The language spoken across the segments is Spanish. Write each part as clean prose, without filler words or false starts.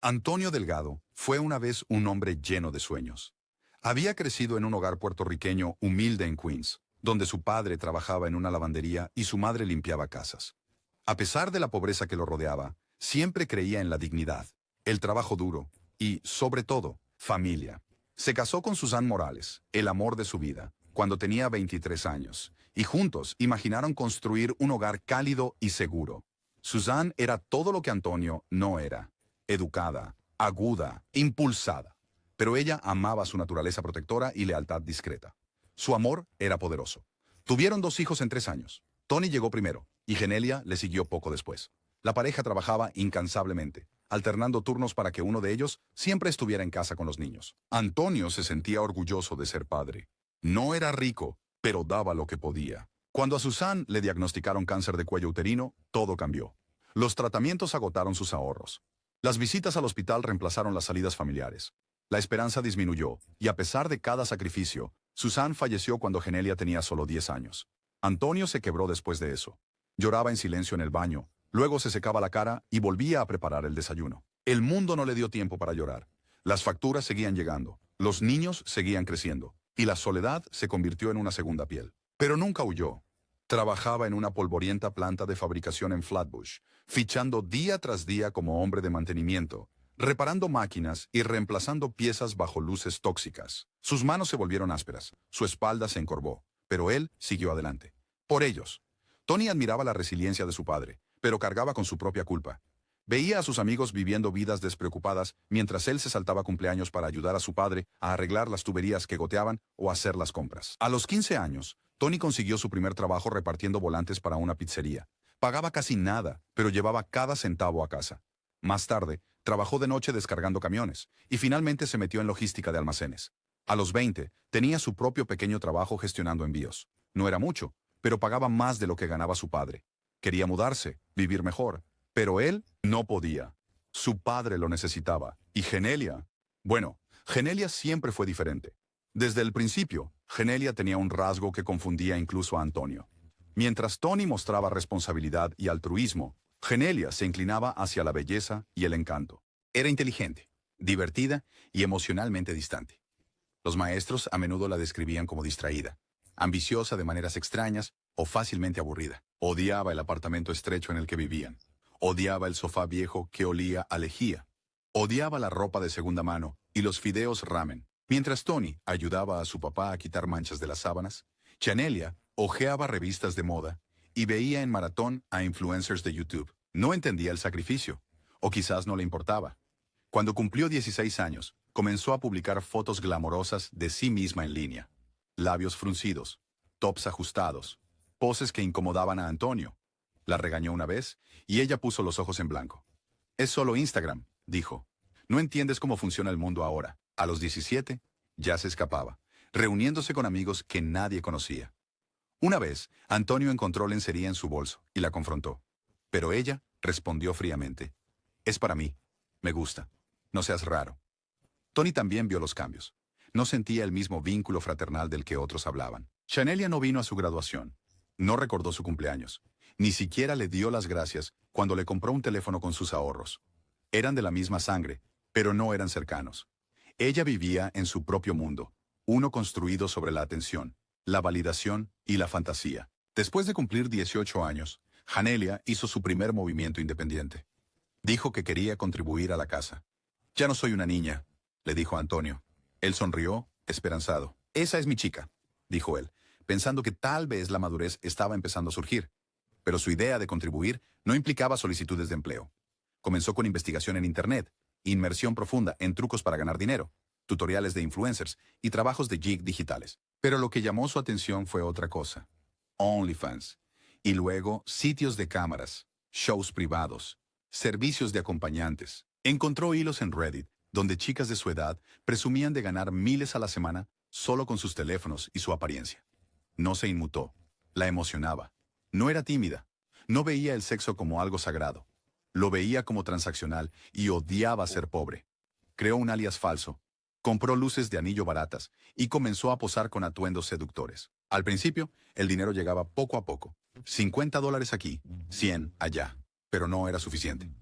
Antonio Delgado fue una vez un hombre lleno de sueños. Había crecido en un hogar puertorriqueño humilde en Queens, donde su padre trabajaba en una lavandería y su madre limpiaba casas. A pesar de la pobreza que lo rodeaba, siempre creía en la dignidad, el trabajo duro y, sobre todo, familia. Se casó con Susan Morales, el amor de su vida, cuando tenía 23 años, y juntos imaginaron construir un hogar cálido y seguro. Susan era todo lo que Antonio no era: educada, aguda, impulsada. Pero ella amaba su naturaleza protectora y lealtad discreta. Su amor era poderoso. Tuvieron 2 hijos en 3 años. Tony llegó primero, y Genelia le siguió poco después. La pareja trabajaba incansablemente, alternando turnos para que uno de ellos siempre estuviera en casa con los niños. Antonio se sentía orgulloso de ser padre. No era rico, pero daba lo que podía. Cuando a Susan le diagnosticaron cáncer de cuello uterino, todo cambió. Los tratamientos agotaron sus ahorros. Las visitas al hospital reemplazaron las salidas familiares. La esperanza disminuyó, y a pesar de cada sacrificio, Susan falleció cuando Genelia tenía solo 10 años. Antonio se quebró después de eso. Lloraba en silencio en el baño, luego se secaba la cara y volvía a preparar el desayuno. El mundo no le dio tiempo para llorar. Las facturas seguían llegando, los niños seguían creciendo, y la soledad se convirtió en una segunda piel. Pero nunca huyó. Trabajaba en una polvorienta planta de fabricación en Flatbush, fichando día tras día como hombre de mantenimiento, reparando máquinas y reemplazando piezas bajo luces tóxicas. Sus manos se volvieron ásperas, su espalda se encorvó, pero él siguió adelante. Por ellos. Tony admiraba la resiliencia de su padre, pero cargaba con su propia culpa. Veía a sus amigos viviendo vidas despreocupadas mientras él se saltaba cumpleaños para ayudar a su padre a arreglar las tuberías que goteaban o hacer las compras. A los 15 años, Tony consiguió su primer trabajo repartiendo volantes para una pizzería. Pagaba casi nada, pero llevaba cada centavo a casa. Más tarde, trabajó de noche descargando camiones, y finalmente se metió en logística de almacenes. A los 20, tenía su propio pequeño trabajo gestionando envíos. No era mucho, pero pagaba más de lo que ganaba su padre. Quería mudarse, vivir mejor, pero él no podía. Su padre lo necesitaba, y Genelia... Bueno, Genelia siempre fue diferente. Desde el principio, Genelia tenía un rasgo que confundía incluso a Antonio. Mientras Tony mostraba responsabilidad y altruismo, Genelia se inclinaba hacia la belleza y el encanto. Era inteligente, divertida y emocionalmente distante. Los maestros a menudo la describían como distraída, ambiciosa de maneras extrañas o fácilmente aburrida. Odiaba el apartamento estrecho en el que vivían. Odiaba el sofá viejo que olía a lejía. Odiaba la ropa de segunda mano y los fideos ramen. Mientras Tony ayudaba a su papá a quitar manchas de las sábanas, Genelia hojeaba revistas de moda y veía en maratón a influencers de YouTube. No entendía el sacrificio, o quizás no le importaba. Cuando cumplió 16 años, comenzó a publicar fotos glamorosas de sí misma en línea. Labios fruncidos, tops ajustados, poses que incomodaban a Antonio. La regañó una vez y ella puso los ojos en blanco. «Es solo Instagram», dijo. «No entiendes cómo funciona el mundo ahora». A los 17, ya se escapaba, reuniéndose con amigos que nadie conocía. Una vez, Antonio encontró lencería en su bolso y la confrontó. Pero ella respondió fríamente: «Es para mí. Me gusta. No seas raro». Tony también vio los cambios. No sentía el mismo vínculo fraternal del que otros hablaban. Genelia no vino a su graduación. No recordó su cumpleaños. Ni siquiera le dio las gracias cuando le compró un teléfono con sus ahorros. Eran de la misma sangre, pero no eran cercanos. Ella vivía en su propio mundo, uno construido sobre la atención, la validación y la fantasía. Después de cumplir 18 años, Genelia hizo su primer movimiento independiente. Dijo que quería contribuir a la casa. «Ya no soy una niña», le dijo a Antonio. Él sonrió, esperanzado. «Esa es mi chica», dijo él, pensando que tal vez la madurez estaba empezando a surgir. Pero su idea de contribuir no implicaba solicitudes de empleo. Comenzó con investigación en Internet, inmersión profunda en trucos para ganar dinero, tutoriales de influencers y trabajos de gig digitales. Pero lo que llamó su atención fue otra cosa: OnlyFans. Y luego sitios de cámaras, shows privados, servicios de acompañantes. Encontró hilos en Reddit donde chicas de su edad presumían de ganar miles a la semana solo con sus teléfonos y su apariencia. No se inmutó. La emocionaba. No era tímida. No veía el sexo como algo sagrado. Lo veía como transaccional y odiaba ser pobre. Creó un alias falso. Compró luces de anillo baratas y comenzó a posar con atuendos seductores. Al principio, el dinero llegaba poco a poco. $50 aquí, 100 allá. Pero no era suficiente.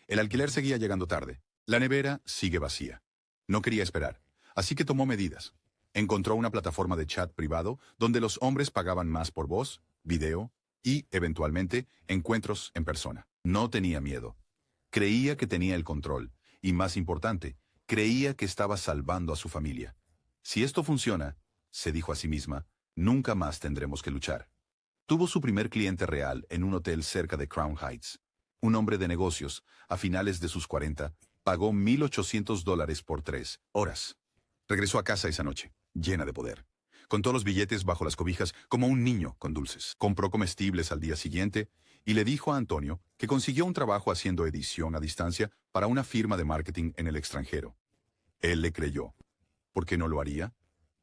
El alquiler seguía llegando tarde. La nevera sigue vacía. No quería esperar, así que tomó medidas. Encontró una plataforma de chat privado donde los hombres pagaban más por voz, video y, eventualmente, encuentros en persona. No tenía miedo. Creía que tenía el control y, más importante, creía que estaba salvando a su familia. Si esto funciona, se dijo a sí misma, nunca más tendremos que luchar. Tuvo su primer cliente real en un hotel cerca de Crown Heights. Un hombre de negocios, a finales de sus 40, pagó $1,800 por 3 horas. Regresó a casa esa noche, llena de poder. Contó los billetes bajo las cobijas como un niño con dulces. Compró comestibles al día siguiente y le dijo a Antonio que consiguió un trabajo haciendo edición a distancia para una firma de marketing en el extranjero. Él le creyó. ¿Por qué no lo haría?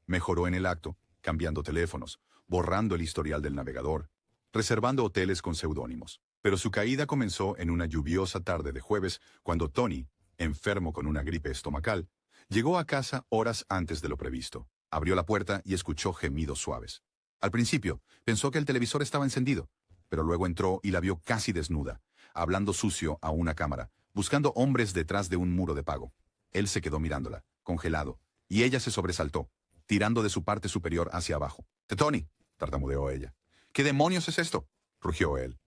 Mejoró en el acto, cambiando teléfonos, borrando el historial del navegador, reservando hoteles con seudónimos. Pero su caída comenzó en una lluviosa tarde de jueves, cuando Tony, enfermo con una gripe estomacal, llegó a casa horas antes de lo previsto. Abrió la puerta y escuchó gemidos suaves. Al principio, pensó que el televisor estaba encendido, pero luego entró y la vio casi desnuda, hablando sucio a una cámara, buscando hombres detrás de un muro de pago. Él se quedó mirándola, congelado, y ella se sobresaltó, tirando de su parte superior hacia abajo. «Tony», tartamudeó ella. «¿Qué demonios es esto?», rugió él.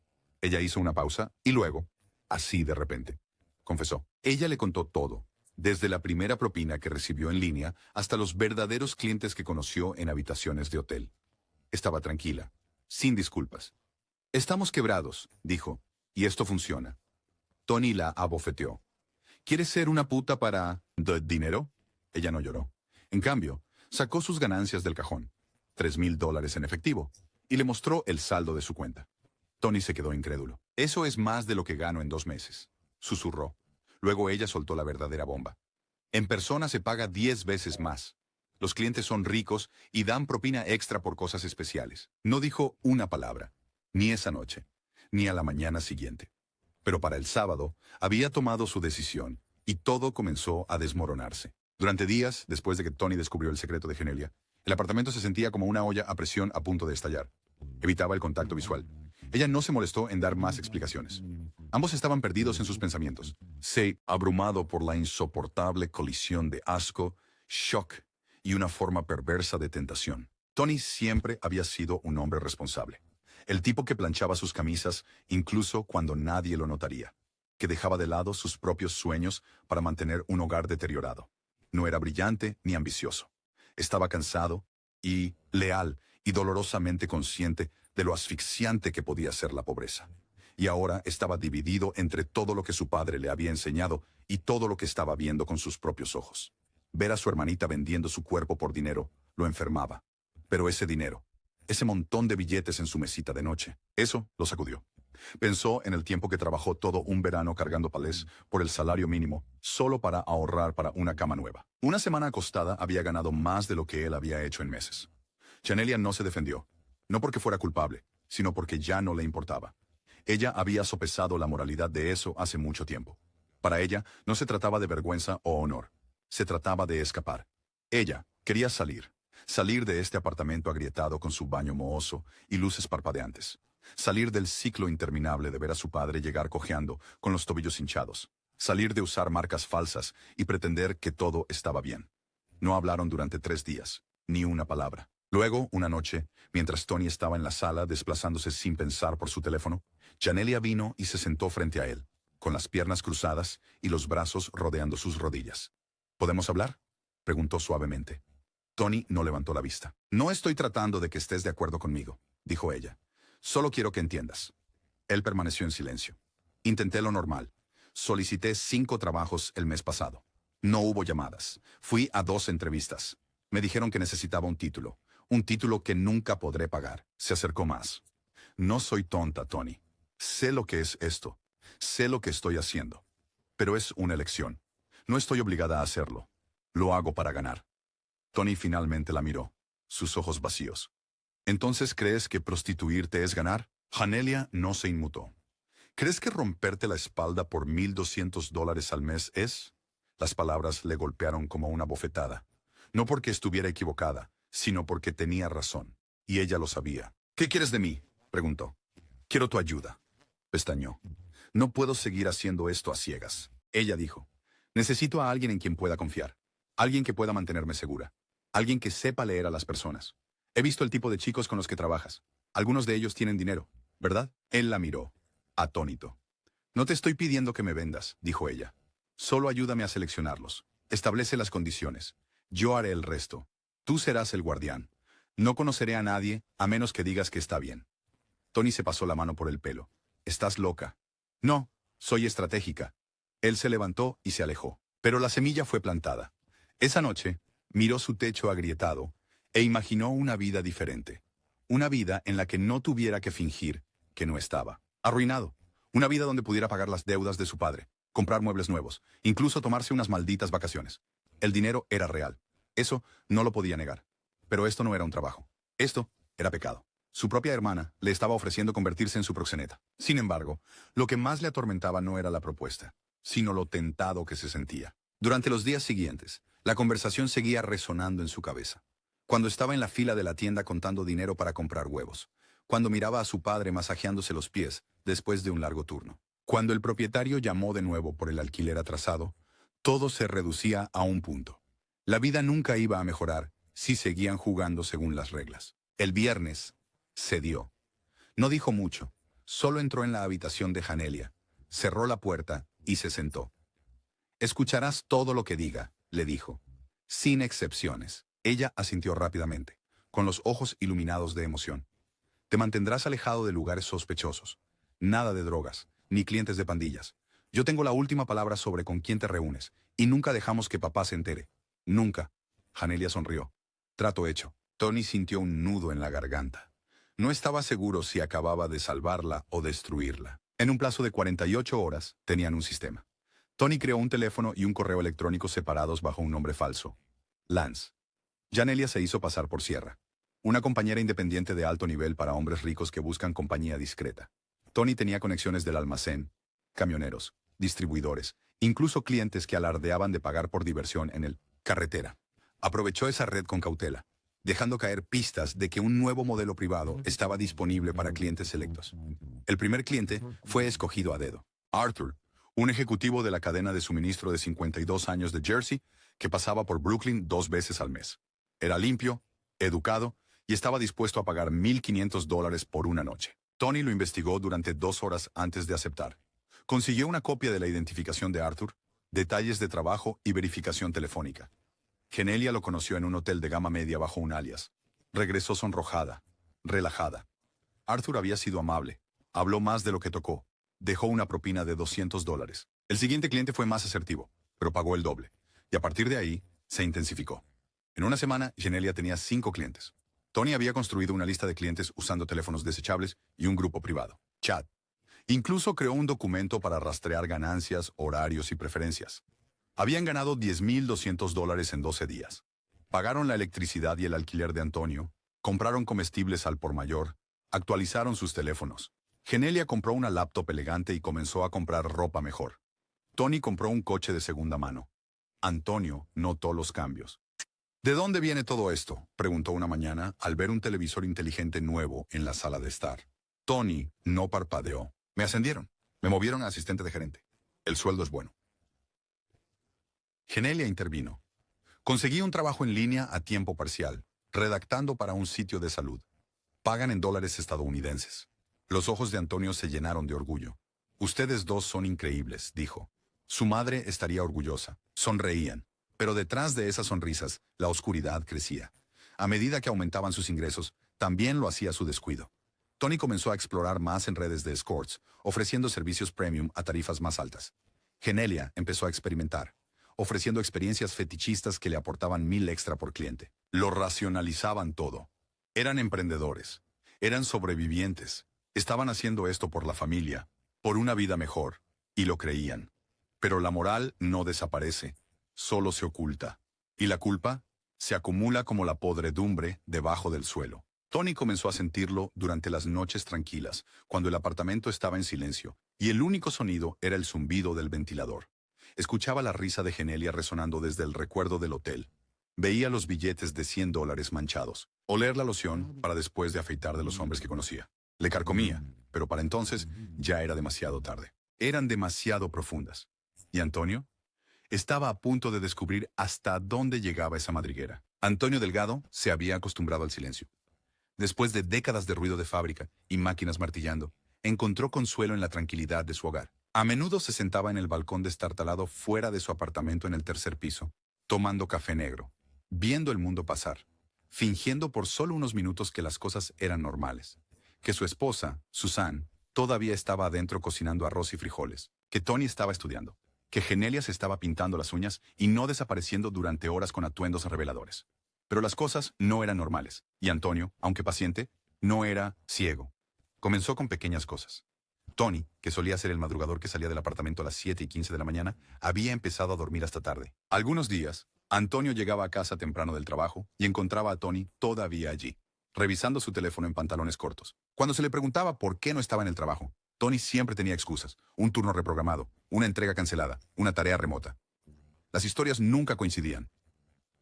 Ella hizo una pausa y luego, así de repente, confesó. Ella le contó todo, desde la primera propina que recibió en línea hasta los verdaderos clientes que conoció en habitaciones de hotel. Estaba tranquila, sin disculpas. «Estamos quebrados», dijo, «y esto funciona». Tony la abofeteó. «¿Quieres ser una puta para dinero?». Ella no lloró. En cambio, sacó sus ganancias del cajón, $3,000 en efectivo, y le mostró el saldo de su cuenta. Tony se quedó incrédulo. «Eso es más de lo que gano en 2 meses», susurró. Luego ella soltó la verdadera bomba. «En persona se paga 10 veces más. Los clientes son ricos y dan propina extra por cosas especiales». No dijo una palabra, ni esa noche, ni a la mañana siguiente. Pero para el sábado había tomado su decisión y todo comenzó a desmoronarse. Durante días, después de que Tony descubrió el secreto de Genelia, el apartamento se sentía como una olla a presión a punto de estallar. Evitaba el contacto visual. Ella no se molestó en dar más explicaciones. Ambos estaban perdidos en sus pensamientos, abrumado por la insoportable colisión de asco, shock y una forma perversa de tentación. Tony siempre había sido un hombre responsable. El tipo que planchaba sus camisas incluso cuando nadie lo notaría, que dejaba de lado sus propios sueños para mantener un hogar deteriorado. No era brillante ni ambicioso. Estaba cansado y leal y dolorosamente consciente de lo asfixiante que podía ser la pobreza. Y ahora estaba dividido entre todo lo que su padre le había enseñado y todo lo que estaba viendo con sus propios ojos. Ver a su hermanita vendiendo su cuerpo por dinero lo enfermaba. Pero ese dinero, ese montón de billetes en su mesita de noche, eso lo sacudió. Pensó en el tiempo que trabajó todo un verano cargando palés por el salario mínimo, solo para ahorrar para una cama nueva. Una semana acostada había ganado más de lo que él había hecho en meses. Genelia no se defendió, no porque fuera culpable, sino porque ya no le importaba. Ella había sopesado la moralidad de eso hace mucho tiempo. Para ella no se trataba de vergüenza o honor, se trataba de escapar. Ella quería salir de este apartamento agrietado con su baño mohoso y luces parpadeantes. Salir del ciclo interminable de ver a su padre llegar cojeando con los tobillos hinchados. Salir de usar marcas falsas y pretender que todo estaba bien. No hablaron durante 3 días, ni una palabra. Luego, una noche, mientras Tony estaba en la sala desplazándose sin pensar por su teléfono, Genelia vino y se sentó frente a él, con las piernas cruzadas y los brazos rodeando sus rodillas. «¿Podemos hablar?», preguntó suavemente. Tony no levantó la vista. «No estoy tratando de que estés de acuerdo conmigo», dijo ella. «Solo quiero que entiendas». Él permaneció en silencio. «Intenté lo normal. Solicité 5 trabajos el mes pasado. No hubo llamadas. Fui a 2 entrevistas. Me dijeron que necesitaba un título que nunca podré pagar». Se acercó más. «No soy tonta, Tony. Sé lo que es esto. Sé lo que estoy haciendo. Pero es una elección. No estoy obligada a hacerlo. Lo hago para ganar». Tony finalmente la miró, sus ojos vacíos. «¿Entonces crees que prostituirte es ganar?». Genelia no se inmutó. «¿Crees que romperte la espalda por $1,200 al mes es?». Las palabras le golpearon como una bofetada. No porque estuviera equivocada, sino porque tenía razón. Y ella lo sabía. «¿Qué quieres de mí?», preguntó. «Quiero tu ayuda», pestañó. «No puedo seguir haciendo esto a ciegas». Ella dijo. Necesito a alguien en quien pueda confiar. Alguien que pueda mantenerme segura. Alguien que sepa leer a las personas. He visto el tipo de chicos con los que trabajas. Algunos de ellos tienen dinero, ¿verdad? Él la miró, atónito. No te estoy pidiendo que me vendas, dijo ella. Solo ayúdame a seleccionarlos. Establece las condiciones. Yo haré el resto. Tú serás el guardián. No conoceré a nadie a menos que digas que está bien. Tony se pasó la mano por el pelo. ¿Estás loca? No, soy estratégica. Él se levantó y se alejó. Pero la semilla fue plantada. Esa noche, miró su techo agrietado e imaginó una vida diferente. Una vida en la que no tuviera que fingir que no estaba. Arruinado. Una vida donde pudiera pagar las deudas de su padre, comprar muebles nuevos, incluso tomarse unas malditas vacaciones. El dinero era real. Eso no lo podía negar. Pero esto no era un trabajo. Esto era pecado. Su propia hermana le estaba ofreciendo convertirse en su proxeneta. Sin embargo, lo que más le atormentaba no era la propuesta, sino lo tentado que se sentía. Durante los días siguientes, la conversación seguía resonando en su cabeza. Cuando estaba en la fila de la tienda contando dinero para comprar huevos. Cuando miraba a su padre masajeándose los pies después de un largo turno. Cuando el propietario llamó de nuevo por el alquiler atrasado, todo se reducía a un punto. La vida nunca iba a mejorar si seguían jugando según las reglas. El viernes, cedió. No dijo mucho, solo entró en la habitación de Janelia, cerró la puerta y se sentó. Escucharás todo lo que diga, le dijo, sin excepciones. Ella asintió rápidamente, con los ojos iluminados de emoción. Te mantendrás alejado de lugares sospechosos. Nada de drogas, ni clientes de pandillas. Yo tengo la última palabra sobre con quién te reúnes, y nunca dejamos que papá se entere. Nunca. Janelia sonrió. Trato hecho. Tony sintió un nudo en la garganta. No estaba seguro si acababa de salvarla o destruirla. En un plazo de 48 horas, tenían un sistema. Tony creó un teléfono y un correo electrónico separados bajo un nombre falso. Lance. Janelia se hizo pasar por Sierra, una compañera independiente de alto nivel para hombres ricos que buscan compañía discreta. Tony tenía conexiones del almacén, camioneros, distribuidores, incluso clientes que alardeaban de pagar por diversión en el carretera. Aprovechó esa red con cautela, dejando caer pistas de que un nuevo modelo privado estaba disponible para clientes selectos. El primer cliente fue escogido a dedo. Arthur, un ejecutivo de la cadena de suministro de 52 años de Jersey, que pasaba por Brooklyn 2 veces al mes. Era limpio, educado y estaba dispuesto a pagar $1,500 por una noche. Tony lo investigó durante 2 horas antes de aceptar. Consiguió una copia de la identificación de Arthur, detalles de trabajo y verificación telefónica. Genelia lo conoció en un hotel de gama media bajo un alias. Regresó sonrojada, relajada. Arthur había sido amable. Habló más de lo que tocó. Dejó una propina de $200. El siguiente cliente fue más asertivo, pero pagó el doble. Y a partir de ahí, se intensificó. En una semana, Genelia tenía 5 clientes. Tony había construido una lista de clientes usando teléfonos desechables y un grupo privado, chat. Incluso creó un documento para rastrear ganancias, horarios y preferencias. Habían ganado $10,200 en 12 días. Pagaron la electricidad y el alquiler de Antonio, compraron comestibles al por mayor, actualizaron sus teléfonos. Genelia compró una laptop elegante y comenzó a comprar ropa mejor. Tony compró un coche de segunda mano. Antonio notó los cambios. ¿De dónde viene todo esto?, preguntó una mañana al ver un televisor inteligente nuevo en la sala de estar. Tony no parpadeó. Me ascendieron. Me movieron a asistente de gerente. El sueldo es bueno. Genelia intervino. Conseguí un trabajo en línea a tiempo parcial, redactando para un sitio de salud. Pagan en dólares estadounidenses. Los ojos de Antonio se llenaron de orgullo. Ustedes dos son increíbles, dijo. Su madre estaría orgullosa. Sonreían. Pero detrás de esas sonrisas, la oscuridad crecía. A medida que aumentaban sus ingresos, también lo hacía su descuido. Tony comenzó a explorar más en redes de escorts, ofreciendo servicios premium a tarifas más altas. Genelia empezó a experimentar, ofreciendo experiencias fetichistas que le aportaban $1,000 extra por cliente. Lo racionalizaban todo. Eran emprendedores. Eran sobrevivientes. Estaban haciendo esto por la familia, por una vida mejor, y lo creían. Pero la moral no desaparece. Solo se oculta. Y la culpa se acumula como la podredumbre debajo del suelo. Tony comenzó a sentirlo durante las noches tranquilas, cuando el apartamento estaba en silencio, y el único sonido era el zumbido del ventilador. Escuchaba la risa de Genelia resonando desde el recuerdo del hotel. Veía los billetes de $100 manchados. Oler la loción para después de afeitar de los hombres que conocía. Le carcomía, pero para entonces ya era demasiado tarde. Eran demasiado profundas. ¿Y Antonio? Estaba a punto de descubrir hasta dónde llegaba esa madriguera. Antonio Delgado se había acostumbrado al silencio. Después de décadas de ruido de fábrica y máquinas martillando, encontró consuelo en la tranquilidad de su hogar. A menudo se sentaba en el balcón destartalado fuera de su apartamento en el tercer piso, tomando café negro, viendo el mundo pasar, fingiendo por solo unos minutos que las cosas eran normales, que su esposa, Susan, todavía estaba adentro cocinando arroz y frijoles, que Tony estaba estudiando, que Genelia se estaba pintando las uñas y no desapareciendo durante horas con atuendos reveladores. Pero las cosas no eran normales, y Antonio, aunque paciente, no era ciego. Comenzó con pequeñas cosas. Tony, que solía ser el madrugador que salía del apartamento a las 7:15 de la mañana, había empezado a dormir hasta tarde. Algunos días, Antonio llegaba a casa temprano del trabajo y encontraba a Tony todavía allí, revisando su teléfono en pantalones cortos. Cuando se le preguntaba por qué no estaba en el trabajo, Tony siempre tenía excusas: un turno reprogramado, una entrega cancelada, una tarea remota. Las historias nunca coincidían.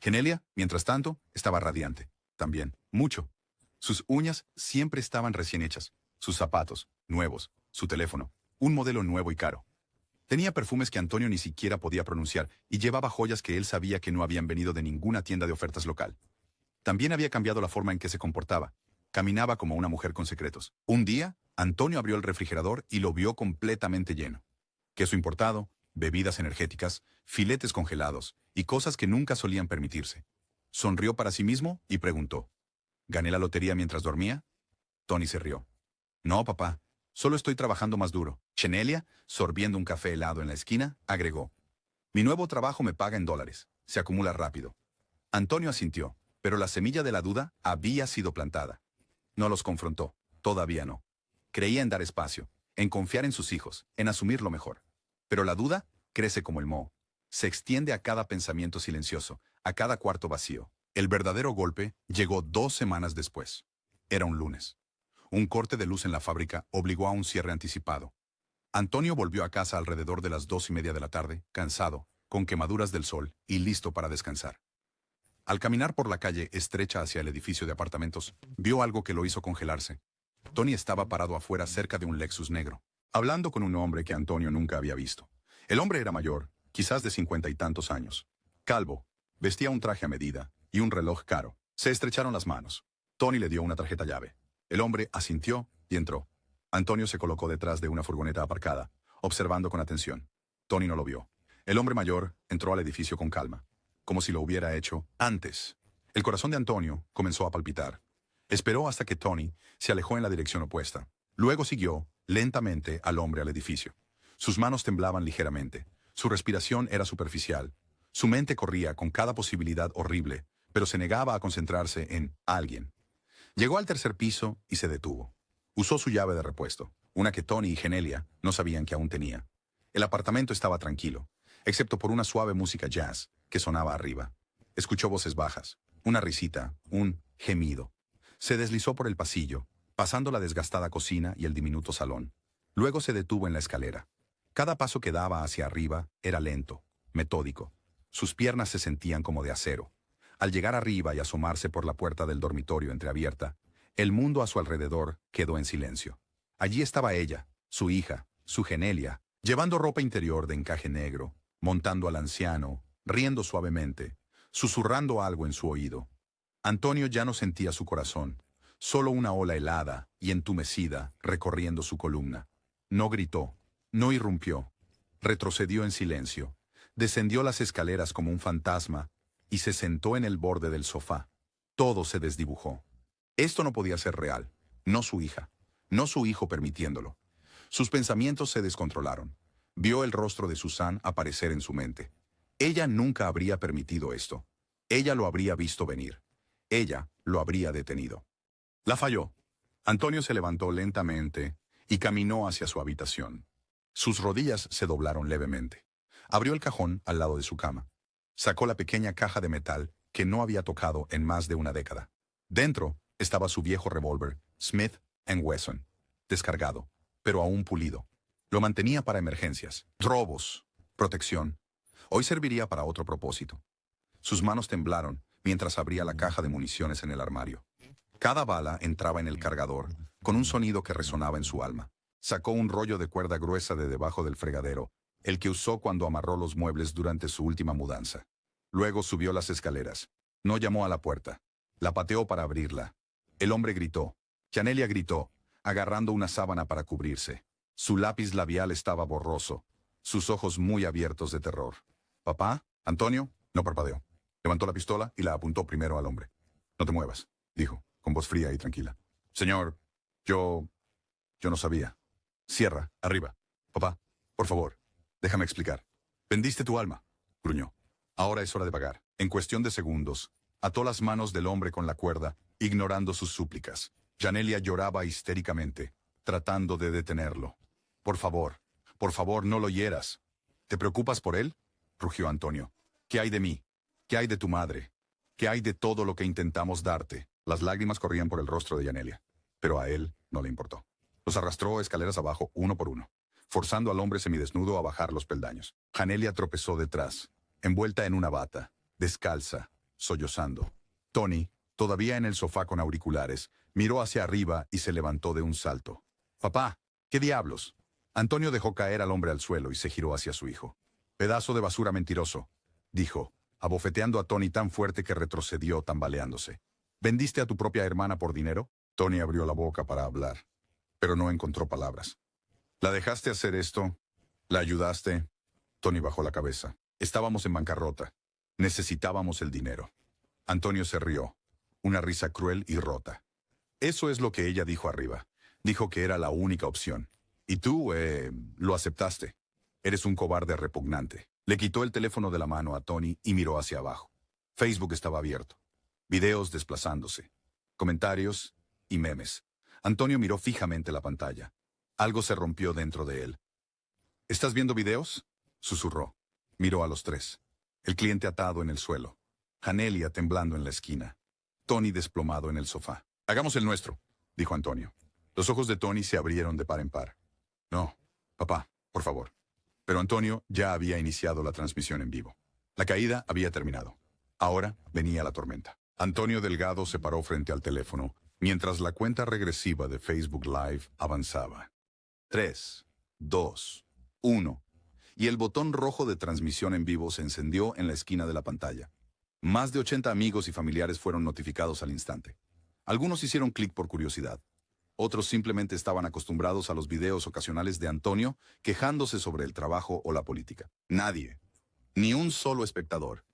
Genelia, mientras tanto, estaba radiante. También, mucho. Sus uñas siempre estaban recién hechas, sus zapatos, nuevos, su teléfono, un modelo nuevo y caro. Tenía perfumes que Antonio ni siquiera podía pronunciar y llevaba joyas que él sabía que no habían venido de ninguna tienda de ofertas local. También había cambiado la forma en que se comportaba. Caminaba como una mujer con secretos. Un día, Antonio abrió el refrigerador y lo vio completamente lleno. Queso importado, bebidas energéticas, filetes congelados y cosas que nunca solían permitirse. Sonrió para sí mismo y preguntó: ¿gané la lotería mientras dormía? Tony se rió. No, papá. Solo estoy trabajando más duro. Genelia, sorbiendo un café helado en la esquina, agregó: mi nuevo trabajo me paga en dólares. Se acumula rápido. Antonio asintió, pero la semilla de la duda había sido plantada. No los confrontó. Todavía no. Creía en dar espacio, en confiar en sus hijos, en asumir lo mejor. Pero la duda crece como el moho. Se extiende a cada pensamiento silencioso, a cada cuarto vacío. El verdadero golpe llegó 2 semanas después. Era un lunes. Un corte de luz en la fábrica obligó a un cierre anticipado. Antonio volvió a casa alrededor de las 2:30 de la tarde, cansado, con quemaduras del sol y listo para descansar. Al caminar por la calle estrecha hacia el edificio de apartamentos, vio algo que lo hizo congelarse. Tony estaba parado afuera cerca de un Lexus negro, hablando con un hombre que Antonio nunca había visto. El hombre era mayor, quizás de 50 y tantos años. Calvo, vestía un traje a medida y un reloj caro. Se estrecharon las manos. Tony le dio una tarjeta llave. El hombre asintió y entró. Antonio se colocó detrás de una furgoneta aparcada, observando con atención. Tony no lo vio. El hombre mayor entró al edificio con calma, como si lo hubiera hecho antes. El corazón de Antonio comenzó a palpitar. Esperó hasta que Tony se alejó en la dirección opuesta. Luego siguió, lentamente, al hombre al edificio. Sus manos temblaban ligeramente. Su respiración era superficial. Su mente corría con cada posibilidad horrible, pero se negaba a concentrarse en alguien. Llegó al tercer piso y se detuvo. Usó su llave de repuesto, una que Tony y Genelia no sabían que aún tenía. El apartamento estaba tranquilo, excepto por una suave música jazz que sonaba arriba. Escuchó voces bajas, una risita, un gemido. Se deslizó por el pasillo, pasando la desgastada cocina y el diminuto salón. Luego se detuvo en la escalera. Cada paso que daba hacia arriba era lento, metódico. Sus piernas se sentían como de acero. Al llegar arriba y asomarse por la puerta del dormitorio entreabierta, el mundo a su alrededor quedó en silencio. Allí estaba ella, su hija, su Genelia, llevando ropa interior de encaje negro, montando al anciano, riendo suavemente, susurrando algo en su oído. Antonio ya no sentía su corazón, solo una ola helada y entumecida recorriendo su columna. No gritó, no irrumpió, retrocedió en silencio, descendió las escaleras como un fantasma y se sentó en el borde del sofá. Todo se desdibujó. Esto no podía ser real, no su hija, no su hijo permitiéndolo. Sus pensamientos se descontrolaron. Vio el rostro de Susan aparecer en su mente. Ella nunca habría permitido esto. Ella lo habría visto venir. Ella lo habría detenido. La falló. Antonio se levantó lentamente y caminó hacia su habitación. Sus rodillas se doblaron levemente. Abrió el cajón al lado de su cama. Sacó la pequeña caja de metal que no había tocado en más de una década. Dentro estaba su viejo revólver, Smith & Wesson, descargado, pero aún pulido. Lo mantenía para emergencias, robos, protección. Hoy serviría para otro propósito. Sus manos temblaron mientras abría la caja de municiones en el armario. Cada bala entraba en el cargador con un sonido que resonaba en su alma. Sacó un rollo de cuerda gruesa de debajo del fregadero el que usó cuando amarró los muebles durante su última mudanza. Luego subió las escaleras. No llamó a la puerta. La pateó para abrirla. El hombre gritó. Janelia gritó, agarrando una sábana para cubrirse. Su lápiz labial estaba borroso, sus ojos muy abiertos de terror. ¿Papá? ¿Antonio? No parpadeó. Levantó la pistola y la apuntó primero al hombre. No te muevas, dijo, con voz fría y tranquila. Señor, yo no sabía. Cierra, arriba. Papá, por favor, déjame explicar. Vendiste tu alma, gruñó. Ahora es hora de pagar. En cuestión de segundos, ató las manos del hombre con la cuerda, ignorando sus súplicas. Janelia lloraba histéricamente, tratando de detenerlo. Por favor, no lo hieras. ¿Te preocupas por él? Rugió Antonio. ¿Qué hay de mí? ¿Qué hay de tu madre? ¿Qué hay de todo lo que intentamos darte? Las lágrimas corrían por el rostro de Janelia, pero a él no le importó. Los arrastró escaleras abajo uno por uno, forzando al hombre semidesnudo a bajar los peldaños. Janelia tropezó detrás, envuelta en una bata, descalza, sollozando. Tony, todavía en el sofá con auriculares, miró hacia arriba y se levantó de un salto. «Papá, ¿qué diablos?» Antonio dejó caer al hombre al suelo y se giró hacia su hijo. «Pedazo de basura mentiroso», dijo, abofeteando a Tony tan fuerte que retrocedió tambaleándose. «¿Vendiste a tu propia hermana por dinero?» Tony abrió la boca para hablar, pero no encontró palabras. «¿La dejaste hacer esto? ¿La ayudaste?» Tony bajó la cabeza. «Estábamos en bancarrota. Necesitábamos el dinero». Antonio se rió, una risa cruel y rota. «Eso es lo que ella dijo arriba. Dijo que era la única opción. Y tú, lo aceptaste. Eres un cobarde repugnante». Le quitó el teléfono de la mano a Tony y miró hacia abajo. Facebook estaba abierto. Videos desplazándose. Comentarios y memes. Antonio miró fijamente la pantalla. Algo se rompió dentro de él. ¿Estás viendo videos?, susurró. Miró a los tres. El cliente atado en el suelo. Janelia temblando en la esquina. Tony desplomado en el sofá. «Hagamos el nuestro», dijo Antonio. Los ojos de Tony se abrieron de par en par. «No, papá, por favor». Pero Antonio ya había iniciado la transmisión en vivo. La caída había terminado. Ahora venía la tormenta. Antonio Delgado se paró frente al teléfono, mientras la cuenta regresiva de Facebook Live avanzaba. 3, 2, 1. Y el botón rojo de transmisión en vivo se encendió en la esquina de la pantalla. Más de 80 amigos y familiares fueron notificados al instante. Algunos hicieron clic por curiosidad. Otros simplemente estaban acostumbrados a los videos ocasionales de Antonio quejándose sobre el trabajo o la política. Nadie, ni un solo espectador,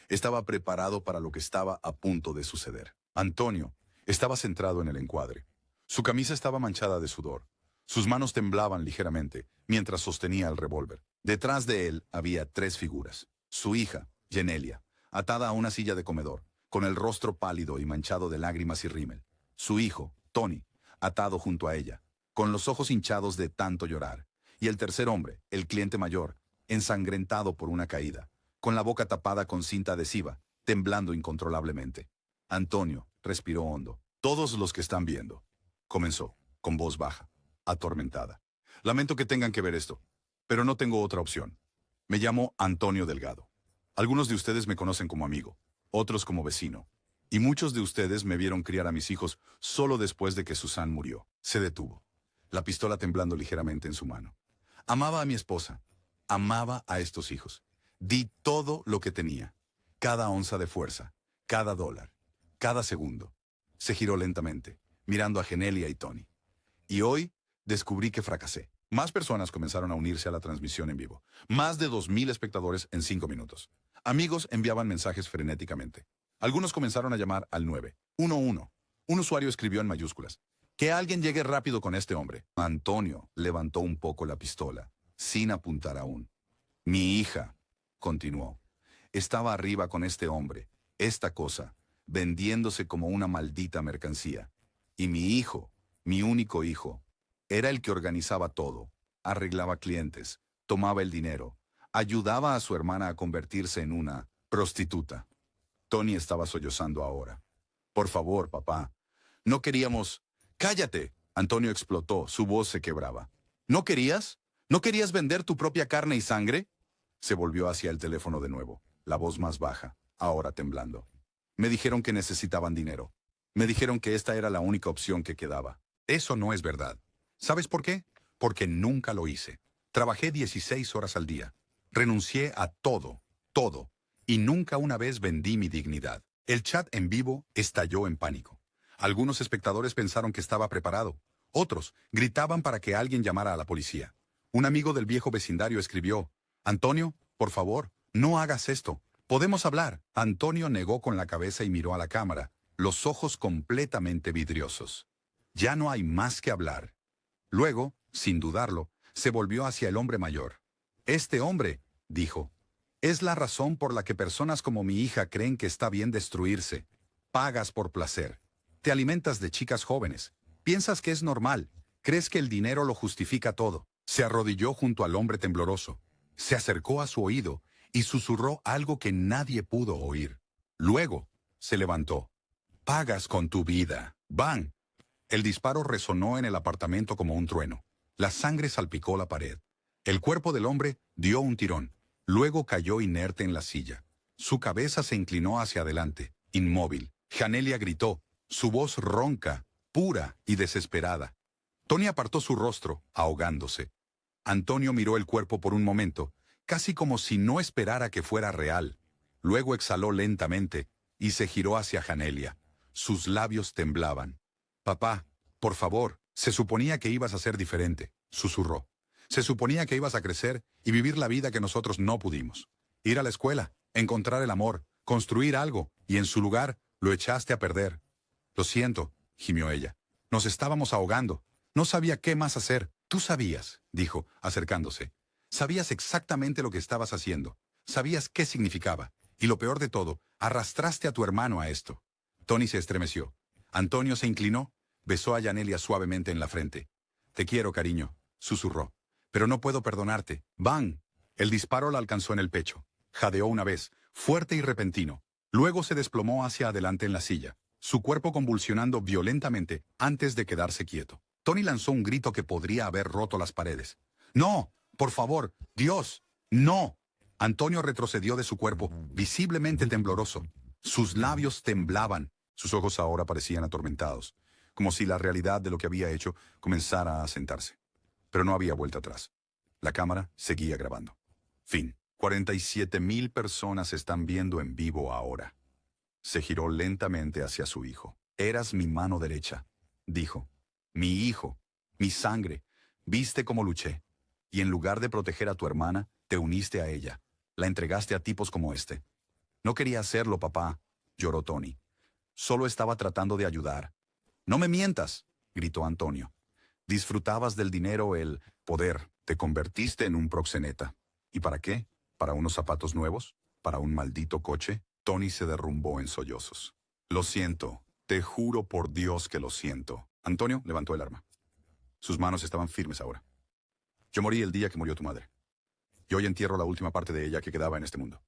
estaba preparado para lo que estaba a punto de suceder. Antonio estaba centrado en el encuadre. Su camisa estaba manchada de sudor. Sus manos temblaban ligeramente mientras sostenía el revólver. Detrás de él había 3 figuras. Su hija, Janelia, atada a una silla de comedor, con el rostro pálido y manchado de lágrimas y rímel. Su hijo, Tony, atado junto a ella, con los ojos hinchados de tanto llorar. Y el tercer hombre, el cliente mayor, ensangrentado por una caída, con la boca tapada con cinta adhesiva, temblando incontrolablemente. Antonio respiró hondo. «Todos los que están viendo», comenzó, con voz baja, atormentada. «Lamento que tengan que ver esto, pero no tengo otra opción. Me llamo Antonio Delgado. Algunos de ustedes me conocen como amigo, otros como vecino. Y muchos de ustedes me vieron criar a mis hijos solo después de que Susan murió». Se detuvo, la pistola temblando ligeramente en su mano. «Amaba a mi esposa. Amaba a estos hijos. Di todo lo que tenía. Cada onza de fuerza, cada dólar, cada segundo». Se giró lentamente, mirando a Janelia y Tony. «Y hoy descubrí que fracasé». Más personas comenzaron a unirse a la transmisión en vivo. Más de 2000 espectadores en 5 minutos. Amigos enviaban mensajes frenéticamente. Algunos comenzaron a llamar al 911. Un usuario escribió en mayúsculas: «Que alguien llegue rápido con este hombre». Antonio levantó un poco la pistola, sin apuntar aún. «Mi hija», continuó, «estaba arriba con este hombre, esta cosa, vendiéndose como una maldita mercancía. Y mi hijo, mi único hijo, era el que organizaba todo, arreglaba clientes, tomaba el dinero, ayudaba a su hermana a convertirse en una prostituta». Tony estaba sollozando ahora. «Por favor, papá. No queríamos...» «¡Cállate!», Antonio explotó, su voz se quebraba. «¿No querías? ¿No querías vender tu propia carne y sangre?». Se volvió hacia el teléfono de nuevo, la voz más baja, ahora temblando. «Me dijeron que necesitaban dinero. Me dijeron que esta era la única opción que quedaba. Eso no es verdad. ¿Sabes por qué? Porque nunca lo hice. Trabajé 16 horas al día. Renuncié a todo, todo, y nunca una vez vendí mi dignidad. El chat en vivo estalló en pánico. Algunos espectadores pensaron que estaba preparado. Otros gritaban para que alguien llamara a la policía. Un amigo del viejo vecindario escribió: «Antonio, por favor, no hagas esto. Podemos hablar». Antonio negó con la cabeza y miró a la cámara, los ojos completamente vidriosos. «Ya no hay más que hablar». Luego, sin dudarlo, se volvió hacia el hombre mayor. «Este hombre», dijo, «es la razón por la que personas como mi hija creen que está bien destruirse. Pagas por placer. Te alimentas de chicas jóvenes. Piensas que es normal. Crees que el dinero lo justifica todo». Se arrodilló junto al hombre tembloroso. Se acercó a su oído y susurró algo que nadie pudo oír. Luego, se levantó. «Pagas con tu vida». ¡Bang! El disparo resonó en el apartamento como un trueno. La sangre salpicó la pared. El cuerpo del hombre dio un tirón. Luego cayó inerte en la silla. Su cabeza se inclinó hacia adelante, inmóvil. Janelia gritó, su voz ronca, pura y desesperada. Tony apartó su rostro, ahogándose. Antonio miró el cuerpo por un momento, casi como si no esperara que fuera real. Luego exhaló lentamente y se giró hacia Janelia. Sus labios temblaban. «Papá, por favor, se suponía que ibas a ser diferente», susurró. «Se suponía que ibas a crecer y vivir la vida que nosotros no pudimos. Ir a la escuela, encontrar el amor, construir algo, y en su lugar lo echaste a perder». «Lo siento», gimió ella. «Nos estábamos ahogando. No sabía qué más hacer». «Tú sabías», dijo, acercándose. «Sabías exactamente lo que estabas haciendo. Sabías qué significaba. Y lo peor de todo, arrastraste a tu hermano a esto». Tony se estremeció. Antonio se inclinó, besó a Janelia suavemente en la frente. «Te quiero, cariño», susurró. «Pero no puedo perdonarte». ¡Bang! El disparo la alcanzó en el pecho. Jadeó una vez, fuerte y repentino. Luego se desplomó hacia adelante en la silla, su cuerpo convulsionando violentamente antes de quedarse quieto. Tony lanzó un grito que podría haber roto las paredes. «¡No! ¡Por favor! ¡Dios! ¡No!». Antonio retrocedió de su cuerpo, visiblemente tembloroso. Sus labios temblaban. Sus ojos ahora parecían atormentados, como si la realidad de lo que había hecho comenzara a asentarse. Pero no había vuelta atrás. La cámara seguía grabando. Fin. 47,000 personas están viendo en vivo ahora. Se giró lentamente hacia su hijo. «Eras mi mano derecha», dijo. «Mi hijo, mi sangre. Viste cómo luché. Y en lugar de proteger a tu hermana, te uniste a ella. La entregaste a tipos como este». «No quería hacerlo, papá», lloró Tony. «Solo estaba tratando de ayudar». «No me mientas», gritó Antonio. «Disfrutabas del dinero, el poder. Te convertiste en un proxeneta. ¿Y para qué? ¿Para unos zapatos nuevos? ¿Para un maldito coche?». Tony se derrumbó en sollozos. «Lo siento. Te juro por Dios que lo siento». Antonio levantó el arma. Sus manos estaban firmes ahora. «Yo morí el día que murió tu madre. Y hoy entierro la última parte de ella que quedaba en este mundo».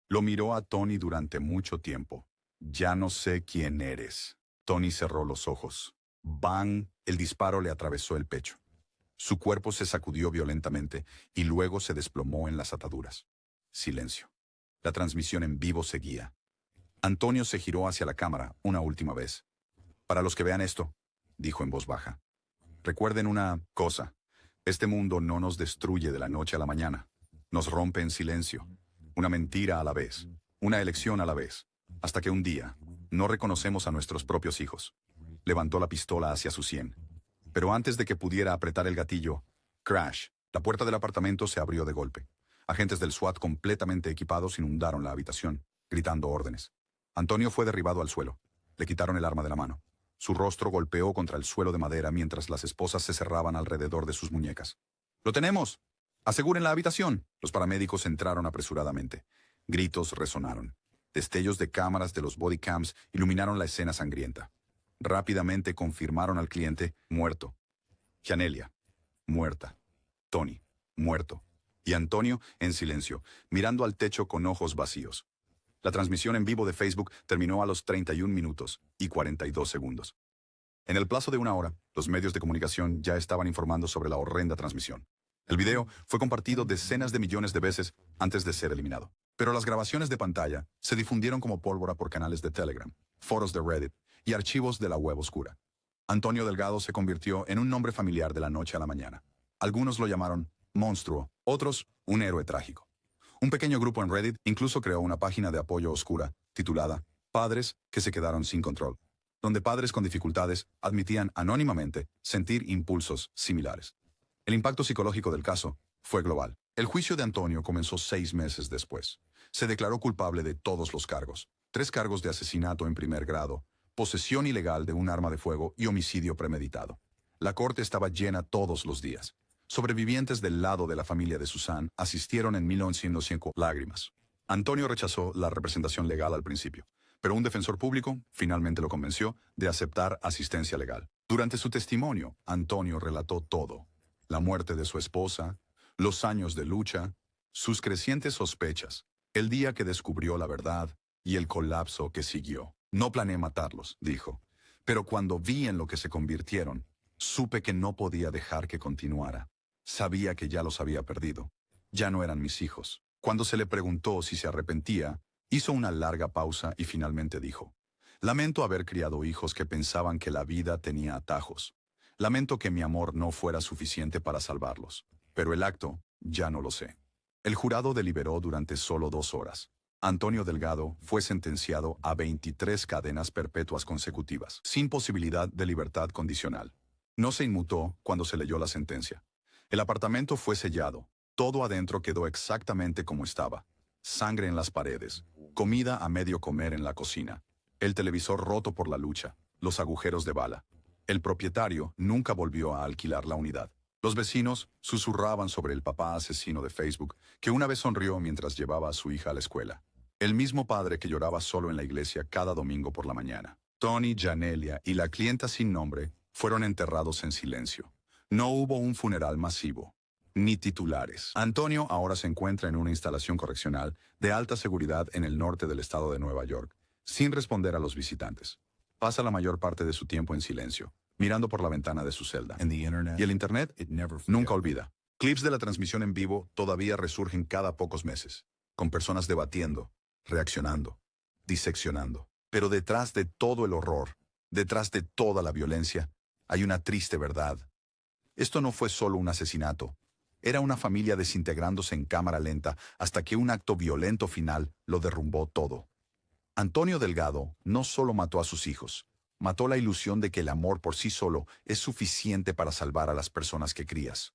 Lo miró a Tony durante mucho tiempo. «Ya no sé quién eres». Tony cerró los ojos. ¡Bang! El disparo le atravesó el pecho. Su cuerpo se sacudió violentamente y luego se desplomó en las ataduras. Silencio. La transmisión en vivo seguía. Antonio se giró hacia la cámara una última vez. «Para los que vean esto», dijo en voz baja, «recuerden una cosa. Este mundo no nos destruye de la noche a la mañana. Nos rompe en silencio. Una mentira a la vez. Una elección a la vez. Hasta que un día no reconocemos a nuestros propios hijos». Levantó la pistola hacia su sien. Pero antes de que pudiera apretar el gatillo, crash, la puerta del apartamento se abrió de golpe. Agentes del SWAT completamente equipados inundaron la habitación, gritando órdenes. Antonio fue derribado al suelo. Le quitaron el arma de la mano. Su rostro golpeó contra el suelo de madera mientras las esposas se cerraban alrededor de sus muñecas. «¡Lo tenemos! ¡Aseguren la habitación!». Los paramédicos entraron apresuradamente. Gritos resonaron. Destellos de cámaras de los bodycams iluminaron la escena sangrienta. Rápidamente confirmaron al cliente muerto. Janelia, muerta. Tony, muerto. Y Antonio en silencio, mirando al techo con ojos vacíos. La transmisión en vivo de Facebook terminó a los 31 minutos y 42 segundos. En el plazo de una hora, los medios de comunicación ya estaban informando sobre la horrenda transmisión. El video fue compartido decenas de millones de veces antes de ser eliminado. Pero las grabaciones de pantalla se difundieron como pólvora por canales de Telegram, foros de Reddit y archivos de la web oscura. Antonio Delgado se convirtió en un nombre familiar de la noche a la mañana. Algunos lo llamaron monstruo, otros un héroe trágico. Un pequeño grupo en Reddit incluso creó una página de apoyo oscura, titulada Padres que se quedaron sin control, donde padres con dificultades admitían anónimamente sentir impulsos similares. El impacto psicológico del caso fue global. El juicio de Antonio comenzó 6 meses después. Se declaró culpable de todos los cargos. 3 cargos de asesinato en primer grado, posesión ilegal de un arma de fuego y homicidio premeditado. La corte estaba llena todos los días. Sobrevivientes del lado de la familia de Susan asistieron en 1905 lágrimas. Antonio rechazó la representación legal al principio, pero un defensor público finalmente lo convenció de aceptar asistencia legal. Durante su testimonio, Antonio relató todo: la muerte de su esposa, los años de lucha, sus crecientes sospechas, el día que descubrió la verdad y el colapso que siguió. No planeé matarlos, dijo, pero cuando vi en lo que se convirtieron, supe que no podía dejar que continuara. Sabía que ya los había perdido. Ya no eran mis hijos. Cuando se le preguntó si se arrepentía, hizo una larga pausa y finalmente dijo: lamento haber criado hijos que pensaban que la vida tenía atajos. Lamento que mi amor no fuera suficiente para salvarlos. Pero el acto, ya no lo sé. El jurado deliberó durante solo 2 horas. Antonio Delgado fue sentenciado a 23 cadenas perpetuas consecutivas, sin posibilidad de libertad condicional. No se inmutó cuando se leyó la sentencia. El apartamento fue sellado. Todo adentro quedó exactamente como estaba. Sangre en las paredes, comida a medio comer en la cocina, el televisor roto por la lucha, los agujeros de bala. El propietario nunca volvió a alquilar la unidad. Los vecinos susurraban sobre el papá asesino de Facebook, que una vez sonrió mientras llevaba a su hija a la escuela. El mismo padre que lloraba solo en la iglesia cada domingo por la mañana. Tony, Janelia y la clienta sin nombre fueron enterrados en silencio. No hubo un funeral masivo, ni titulares. Antonio ahora se encuentra en una instalación correccional de alta seguridad en el norte del estado de Nueva York, sin responder a los visitantes. Pasa la mayor parte de su tiempo en silencio, mirando por la ventana de su celda. Y el Internet nunca olvida. Clips de la transmisión en vivo todavía resurgen cada pocos meses, con personas debatiendo, reaccionando, diseccionando. Pero detrás de todo el horror, detrás de toda la violencia, hay una triste verdad. Esto no fue solo un asesinato. Era una familia desintegrándose en cámara lenta hasta que un acto violento final lo derrumbó todo. Antonio Delgado no solo mató a sus hijos, mató la ilusión de que el amor por sí solo es suficiente para salvar a las personas que crías.